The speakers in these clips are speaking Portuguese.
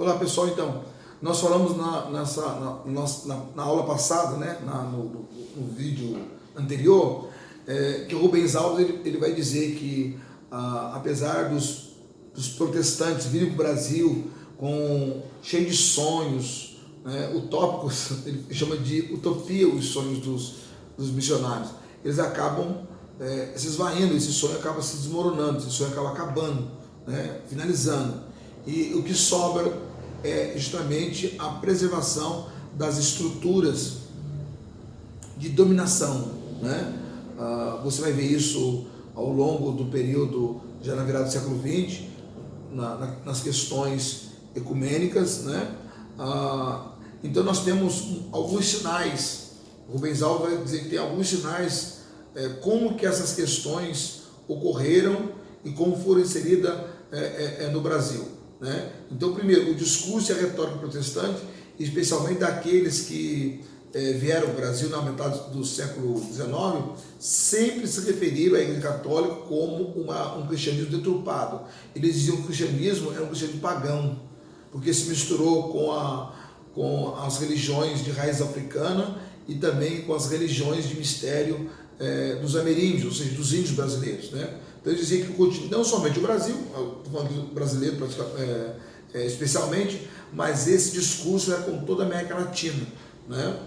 Olá pessoal, então, nós falamos na aula passada, né, no vídeo anterior, que o Rubens Alves ele vai dizer que apesar dos protestantes virem para o Brasil cheio de sonhos, né, utópicos, ele chama de utopia os sonhos dos missionários, eles acabam se esvaindo, esse sonho acaba se desmoronando, esse sonho acaba acabando, né, finalizando. E o que sobra é justamente a preservação das estruturas de dominação, né? Você vai ver isso ao longo do período, já na virada do século XX, nas questões ecumênicas, né? Então nós temos alguns sinais, Rubens Alves vai dizer que tem alguns sinais como que essas questões ocorreram e como foram inseridas no Brasil. Né? Então, primeiro, o discurso e a retórica protestante, especialmente daqueles que vieram ao Brasil na metade do século XIX, sempre se referiram à Igreja Católica como um cristianismo deturpado. Eles diziam que o cristianismo era um cristianismo pagão, porque se misturou com as religiões de raiz africana e também com as religiões de mistério dos ameríndios, ou seja, dos índios brasileiros, né? Então eles diziam que não somente o Brasil, estou falando do brasileiro especialmente, mas esse discurso era com toda a América Latina, né?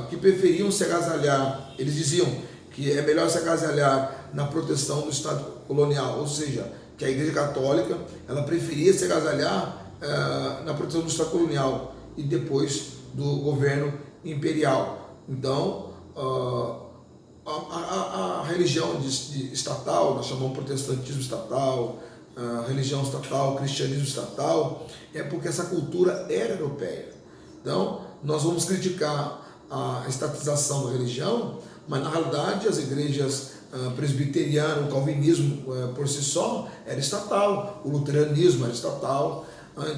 Que preferiam se agasalhar, eles diziam que é melhor se agasalhar na proteção do Estado colonial, ou seja, que a Igreja Católica ela preferia se agasalhar na proteção do Estado colonial e depois do governo imperial. Então, a religião estatal, nós chamamos protestantismo estatal, religião estatal, cristianismo estatal, é porque essa cultura era europeia. Então, nós vamos criticar a estatização da religião, mas na realidade as igrejas presbiterianas, o calvinismo por si só era estatal, o luteranismo era estatal.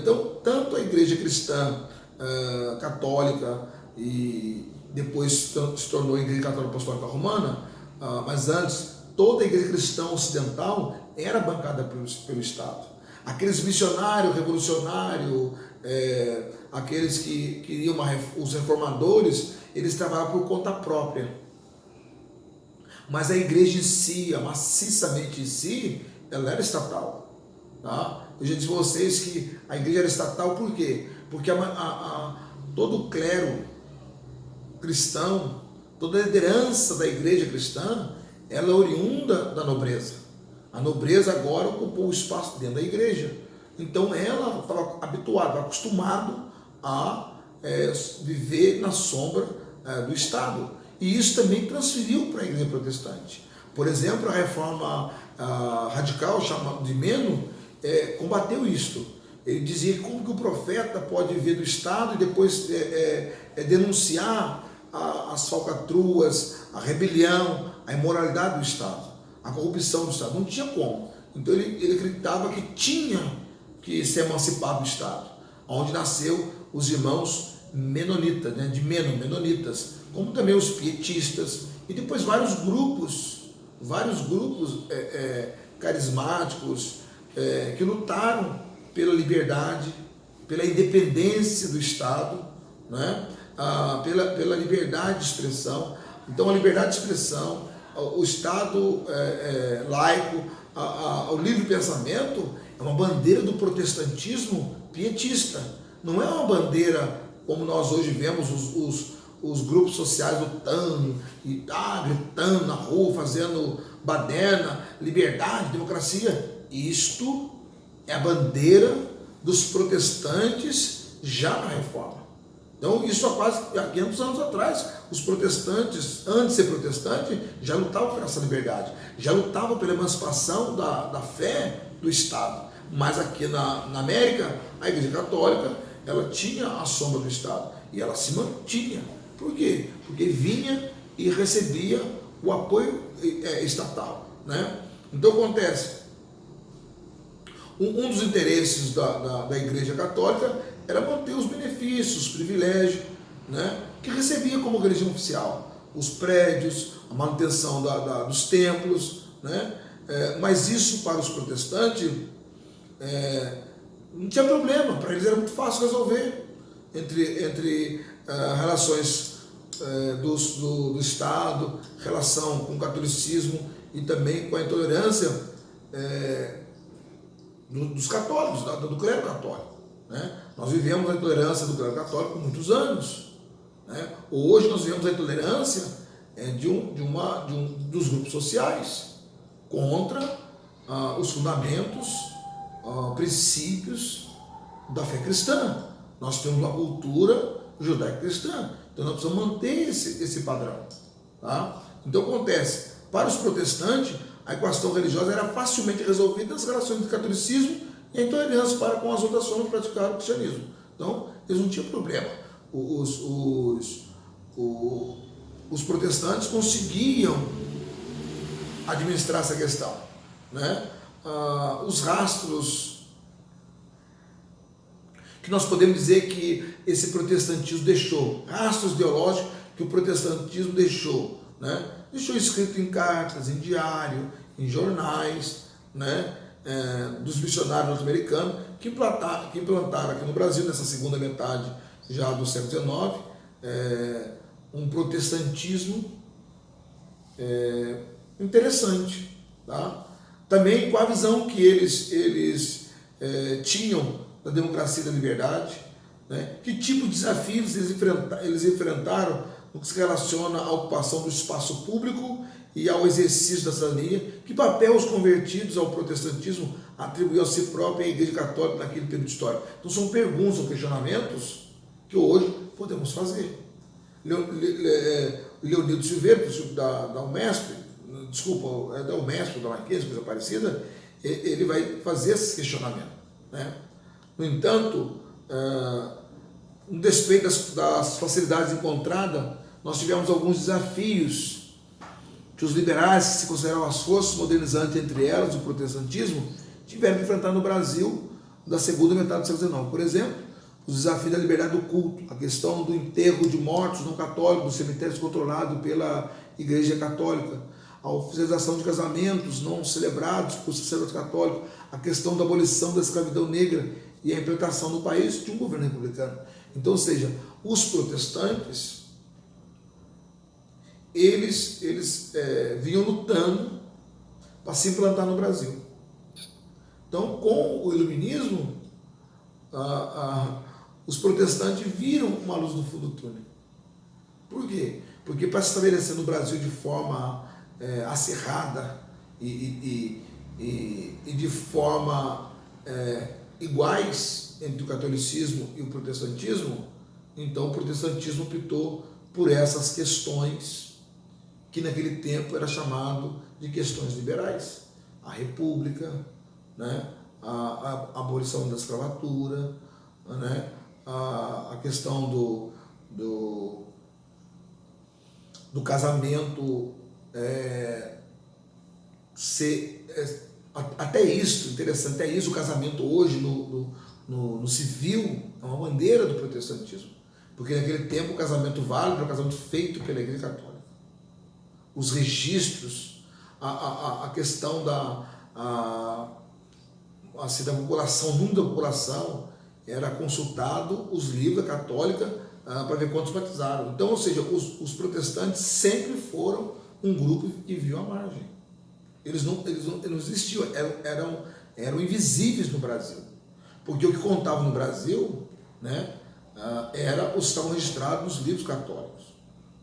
Então, tanto a igreja cristã católica e depois se tornou a Igreja Católica Apostólica Romana, mas antes toda a igreja cristã ocidental era bancada pelo Estado. Aqueles missionários revolucionários, aqueles que queriam os reformadores, eles trabalhavam por conta própria. Mas a igreja em si, maciçamente em si, ela era estatal. Tá? Eu já disse a vocês que a igreja era estatal por quê? Porque todo o clero cristão, toda a liderança da igreja cristã, ela é oriunda da nobreza. A nobreza agora ocupou o espaço dentro da igreja. Então ela estava habituada, acostumada a viver na sombra do Estado. E isso também transferiu para a igreja protestante. Por exemplo, a reforma radical, chamada de Meno, combateu isto. Ele dizia como que o profeta pode vir do Estado e depois denunciar as falcatruas, a rebelião, a imoralidade do Estado, a corrupção do Estado. Não tinha como. Então ele acreditava que tinha que ser emancipado do Estado, onde nasceu os irmãos menonitas, né, de menonitas, como também os pietistas, e depois vários grupos carismáticos que lutaram pela liberdade, pela independência do Estado, né? Pela liberdade de expressão. Então a liberdade de expressão, o Estado laico, o livre pensamento é uma bandeira do protestantismo pietista. Não é uma bandeira como nós hoje vemos os grupos sociais lutando e gritando na rua, fazendo baderna, liberdade, democracia. Isto é a bandeira dos protestantes já na Reforma. Então, isso há quase 500 anos atrás, os protestantes, antes de ser protestante, já lutavam por essa liberdade, já lutavam pela emancipação da fé do Estado. Mas aqui na América, a Igreja Católica, ela tinha a sombra do Estado e ela se mantinha. Por quê? Porque vinha e recebia o apoio estatal, né? Então, acontece, um dos interesses da Igreja Católica era manter os benefícios, os privilégios, né, que recebia como religião oficial, os prédios, a manutenção dos templos, né, mas isso para os protestantes não tinha problema, para eles era muito fácil resolver entre relações do Estado, relação com o catolicismo e também com a intolerância dos católicos, do clero católico. Né? Nós vivemos a intolerância do clero católico por muitos anos. Né? Hoje nós vivemos a intolerância dos grupos sociais contra os fundamentos, princípios da fé cristã. Nós temos uma cultura judaico-cristã, então nós precisamos manter esse padrão. Tá? Então acontece, para os protestantes, a equação religiosa era facilmente resolvida nas relações do catolicismo e a intolerância para com as outras formas de praticar o cristianismo. Então, eles não tinham problema. Os protestantes conseguiam administrar essa questão. Né? Os rastros que nós podemos dizer que esse protestantismo deixou, rastros ideológicos que o protestantismo deixou, né? Deixou escrito em cartas, em diário, em jornais, né? Dos missionários norte-americanos que implantaram aqui no Brasil, nessa segunda metade já do século XIX, um protestantismo interessante. Tá? Também com a visão que eles tinham da democracia e da liberdade, né? Que tipo de desafios eles enfrentaram no que se relaciona à ocupação do espaço público e ao exercício da cidadania, que papel os convertidos ao protestantismo atribuíam a si própria a Igreja Católica naquele período histórico. Então são perguntas ou questionamentos que hoje podemos fazer. Leonildo Silveira, da Unesp, da Unesp, da Marquesa, coisa parecida, ele vai fazer esses questionamentos. Né? No entanto, no despeito das facilidades encontradas, nós tivemos alguns desafios que os liberais, que se consideravam as forças modernizantes, entre elas o protestantismo, tiveram que enfrentar no Brasil da segunda metade do século XIX. Por exemplo, os desafios da liberdade do culto, a questão do enterro de mortos não católicos, dos cemitérios controlados pela Igreja Católica, a oficialização de casamentos não celebrados por sacerdotes católicos, a questão da abolição da escravidão negra e a implantação no país de um governo republicano. Então, ou seja, os protestantes, eles vinham lutando para se implantar no Brasil. Então, com o iluminismo, os protestantes viram uma luz no fundo do túnel. Por quê? Porque para se estabelecer no Brasil de forma acirrada e de forma iguais entre o catolicismo e o protestantismo, então o protestantismo optou por essas questões que naquele tempo era chamado de questões liberais. A república, né? a abolição da escravatura, né? a questão do casamento até isso, interessante, até isso o casamento hoje no civil é uma bandeira do protestantismo, porque naquele tempo o casamento válido era o casamento feito pela Igreja Católica. Os registros, a questão da população, o número da população, era consultado os livros da Católica para ver quantos batizaram. Então, ou seja, os protestantes sempre foram um grupo que viu à margem. Eles não existiam, eram invisíveis no Brasil. Porque o que contava no Brasil, né, era os que estavam registrados nos livros católicos.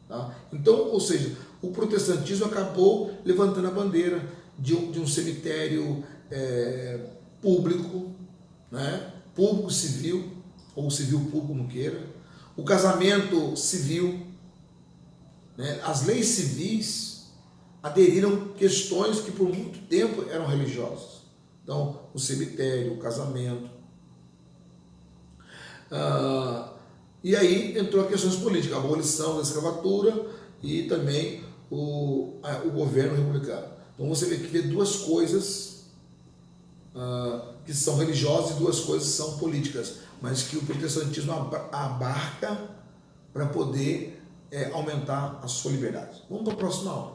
Tá? Então, ou seja, o protestantismo acabou levantando a bandeira de um cemitério público, né, público civil, ou civil público, como queira, o casamento civil, né, as leis civis aderiram questões que por muito tempo eram religiosas. Então, o cemitério, o casamento. E aí entrou a questões políticas, a abolição da escravatura e também o governo republicano. Então você vê duas coisas que são religiosas e duas coisas que são políticas, mas que o protestantismo abarca para poder aumentar a sua liberdade. Vamos para a próxima aula.